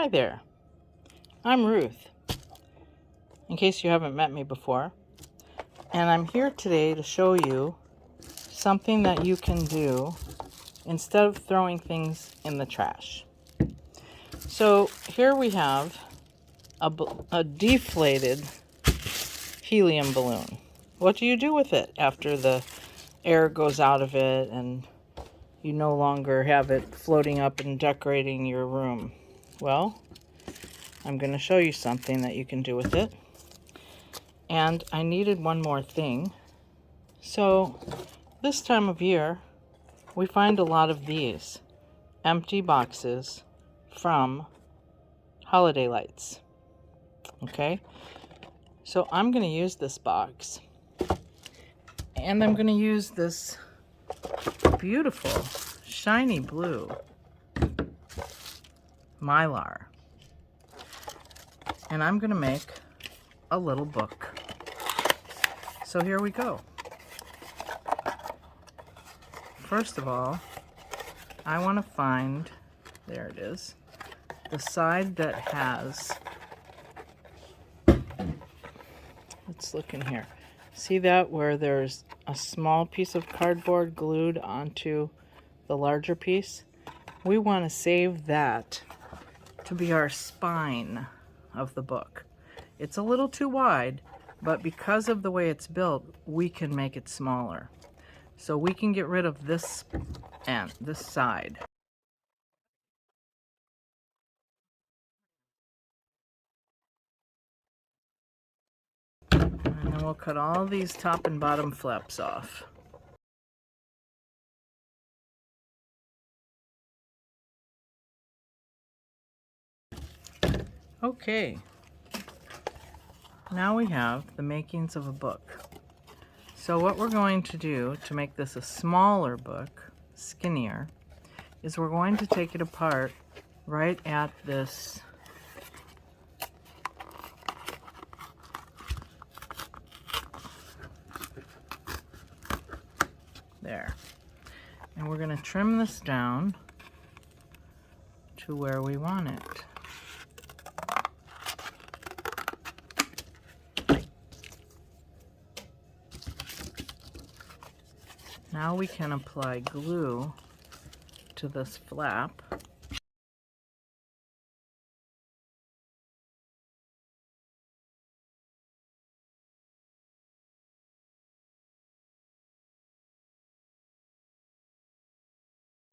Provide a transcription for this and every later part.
Hi there, I'm Ruth, in case you haven't met me before, and I'm here today to show you something that you can do instead of throwing things in the trash. So here we have a deflated helium balloon. What do you do with it after the air goes out of it and you no longer have it floating up and decorating your room? Well, I'm going to show you something that you can do with it. And I needed one more thing. So this time of year, we find a lot of these empty boxes from holiday lights. Okay, so I'm going to use this box, and I'm going to use this beautiful shiny blue mylar, and I'm going to make a little book. So here we go. First of all, I want to find, there it is, the side that has, let's look in here. See that where there's a small piece of cardboard glued onto the larger piece? We want to save that to be our spine of the book. It's a little too wide, but because of the way it's built, we can make it smaller. So we can get rid of this end, this side. And then we'll cut all these top and bottom flaps off. Okay, now we have the makings of a book. So what we're going to do to make this a smaller book, skinnier, is we're going to take it apart right at this there. And we're going to trim this down to where we want it. Now we can apply glue to this flap.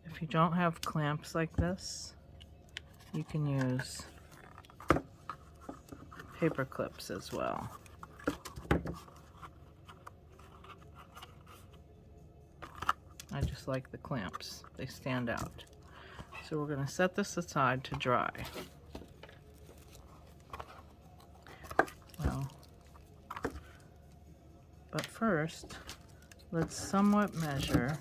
If you don't have clamps like this, you can use paper clips as well. I just like the clamps, they stand out. So we're going to set this aside to dry. Well, but first, let's somewhat measure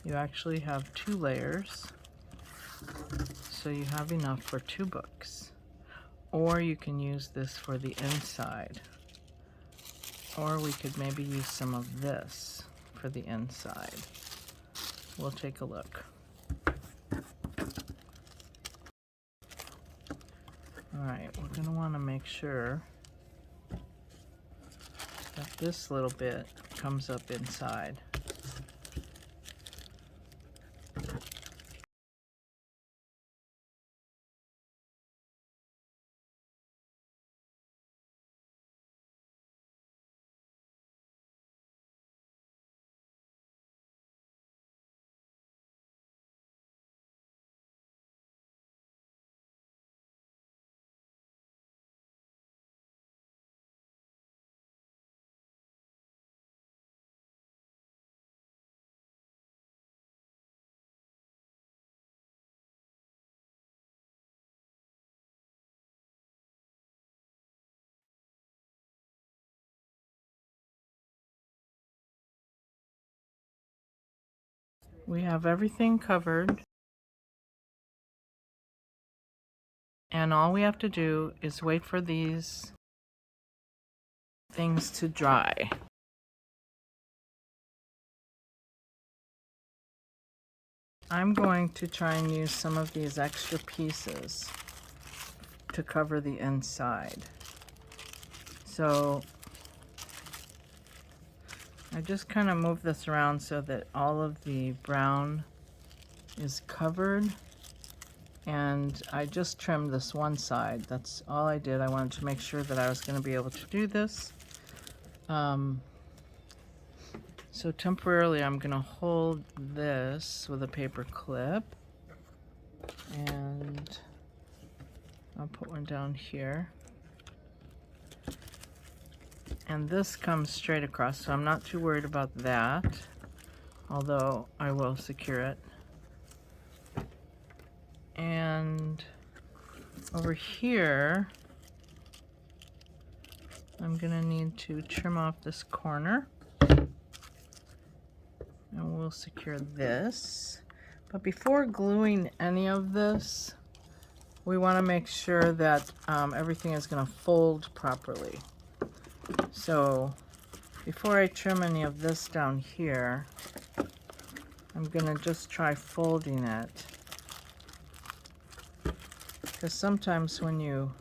you actually have 2 layers, so you have enough for 2 books. Or you can use this for the inside. Or we could maybe use some of this for the inside. We'll take a look. Alright, we're going to want to make sure that this little bit comes up inside. We have everything covered And all we have to do is wait for these things to dry. I'm going to try and use some of these extra pieces to cover the inside. So I just kind of move this around so that all of the brown is covered. And I just trimmed this one side. That's all I did. I wanted to make sure that I was going to be able to do this. So temporarily I'm going to hold this with a paper clip. And I'll put one down here. And this comes straight across, so I'm not too worried about that. Although I will secure it. And over here, I'm gonna need to trim off this corner. And we'll secure this. But before gluing any of this, we wanna make sure that everything is gonna fold properly. So before I trim any of this down here, I'm gonna just try folding it. Because sometimes when you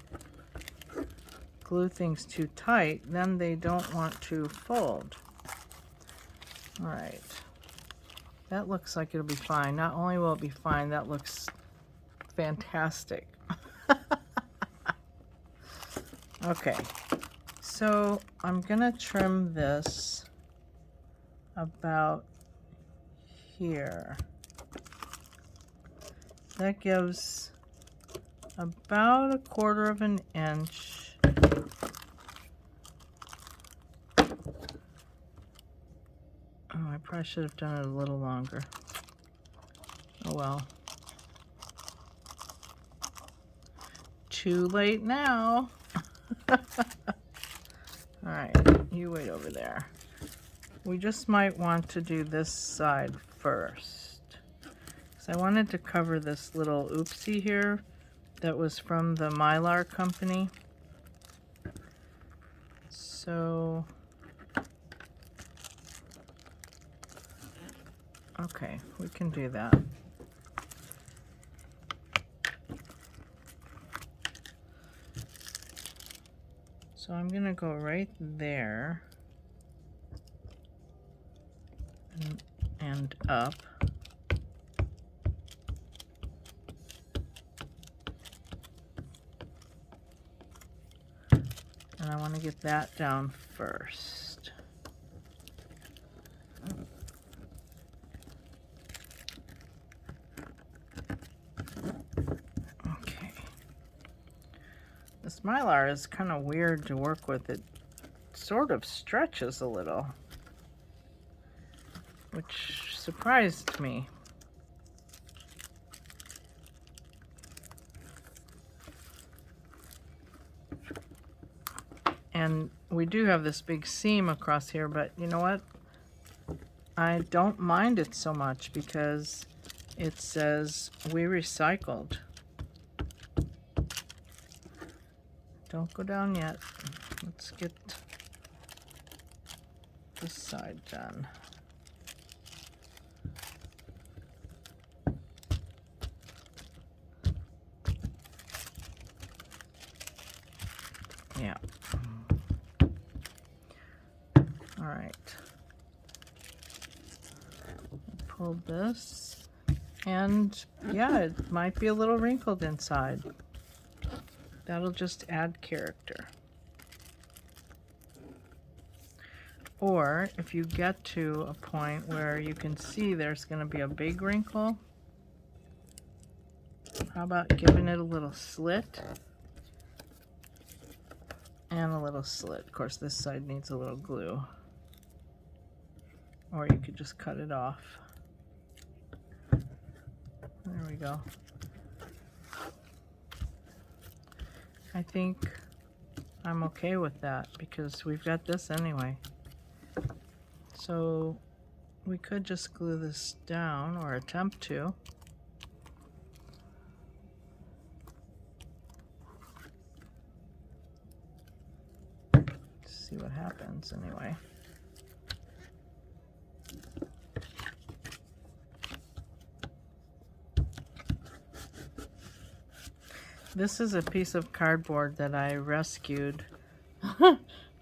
glue things too tight, then they don't want to fold. All right, that looks like it'll be fine. Not only will it be fine, that looks fantastic. Okay, so I'm gonna trim this about here. That gives about 1/4 of an inch. Oh, I probably should have done it a little longer. Oh well. Too late now. All right, you wait over there. We just might want to do this side first. So I wanted to cover this little oopsie here that was from the Mylar company. So, okay, we can do that. So I'm gonna go right there and up. And I want to get that down first. Okay. This Mylar is kind of weird to work with. It sort of stretches a little, which surprised me. And we do have this big seam across here, but you know what? I don't mind it so much because it says we recycled. Don't go down yet. Let's get this side done. Yeah. All right. Pull this, and yeah, it might be a little wrinkled inside. That'll just add character. Or if you get to a point where you can see there's going to be a big wrinkle, how about giving it a little slit and a little slit? Of course, this side needs a little glue. Or you could just cut it off. There we go. I think I'm okay with that because we've got this anyway. So we could just glue this down, or attempt to. see what happens anyway. This is a piece of cardboard that I rescued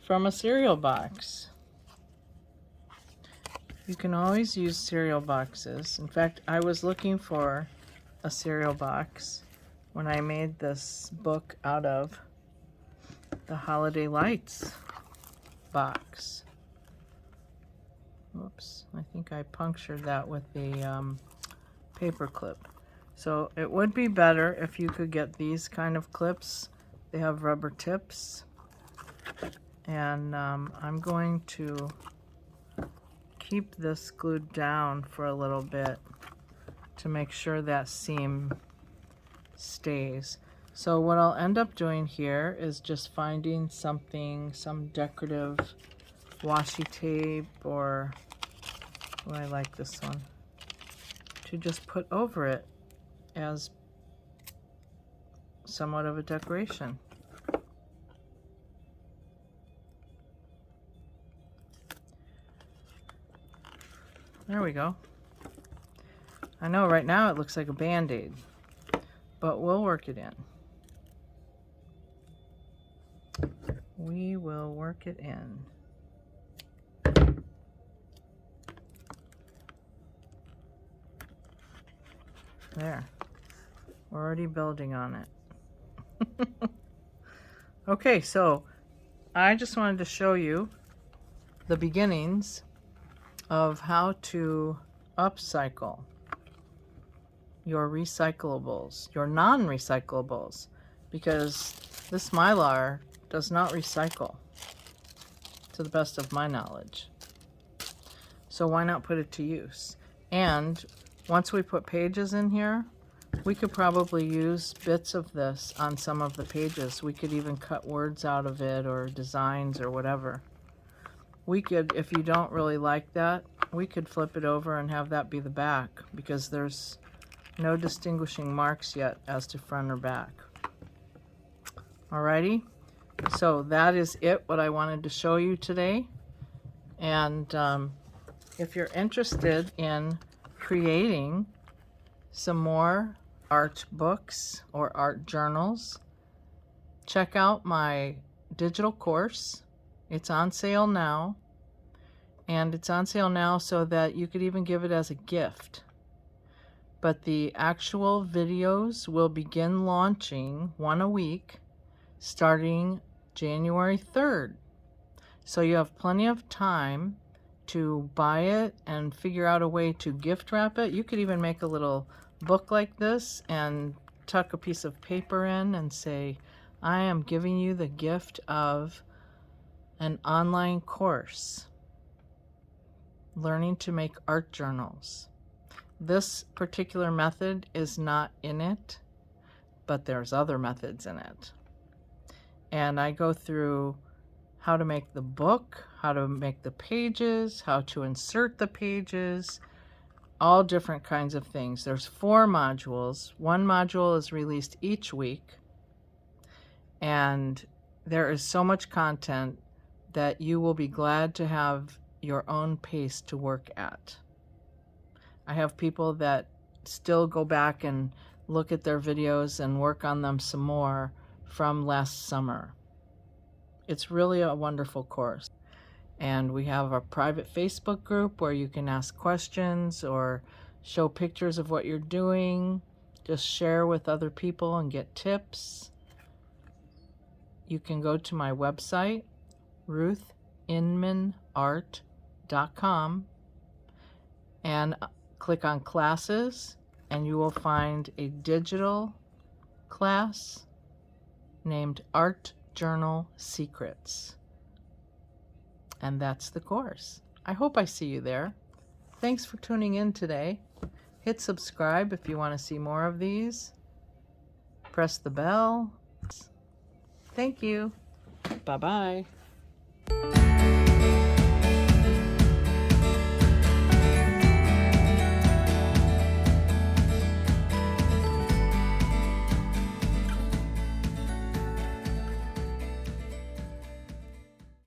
from a cereal box. You can always use cereal boxes. In fact, I was looking for a cereal box when I made this book out of the Holiday Lights box. Oops, I think I punctured that with the paper clip. So it would be better if you could get these kind of clips. They have rubber tips. And I'm going to keep this glued down for a little bit to make sure that seam stays. So what I'll end up doing here is just finding something, some decorative washi tape, or oh, I like this one, to just put over it as somewhat of a decoration. There we go. I know right now it looks like a band-aid, but we'll work it in. We will work it in. There. We're already building on it. Okay, so I just wanted to show you the beginnings of how to upcycle your recyclables, your non-recyclables, because this Mylar does not recycle, to the best of my knowledge. So why not put it to use? And once we put pages in here, we could probably use bits of this on some of the pages. We could even cut words out of it, or designs, or whatever. We could, if you don't really like that, we could flip it over and have that be the back, because there's no distinguishing marks yet as to front or back. Alrighty, so that is it, what I wanted to show you today. And if you're interested in creating some more art books or art journals, check out my digital course. It's on sale now, and it's on sale now so that you could even give it as a gift. But the actual videos will begin launching one a week starting January 3rd. So you have plenty of time to buy it and figure out a way to gift wrap it. You could even make a little book like this and tuck a piece of paper in and say, I am giving you the gift of an online course, learning to make art journals. This particular method is not in it, but there's other methods in it. And I go through how to make the book, how to make the pages, how to insert the pages, all different kinds of things. There's 4 modules. One module is released each week, and there is so much content that you will be glad to have your own pace to work at. I have people that still go back and look at their videos and work on them some more from last summer. It's really a wonderful course. And we have a private Facebook group where you can ask questions or show pictures of what you're doing, just share with other people and get tips. You can go to my website, ruthinmanart.com, and click on classes, and you will find a digital class named Art Journal Secrets. And that's the course. I hope I see you there. Thanks for tuning in today. Hit subscribe if you want to see more of these. Press the bell. Thank you. Bye-bye.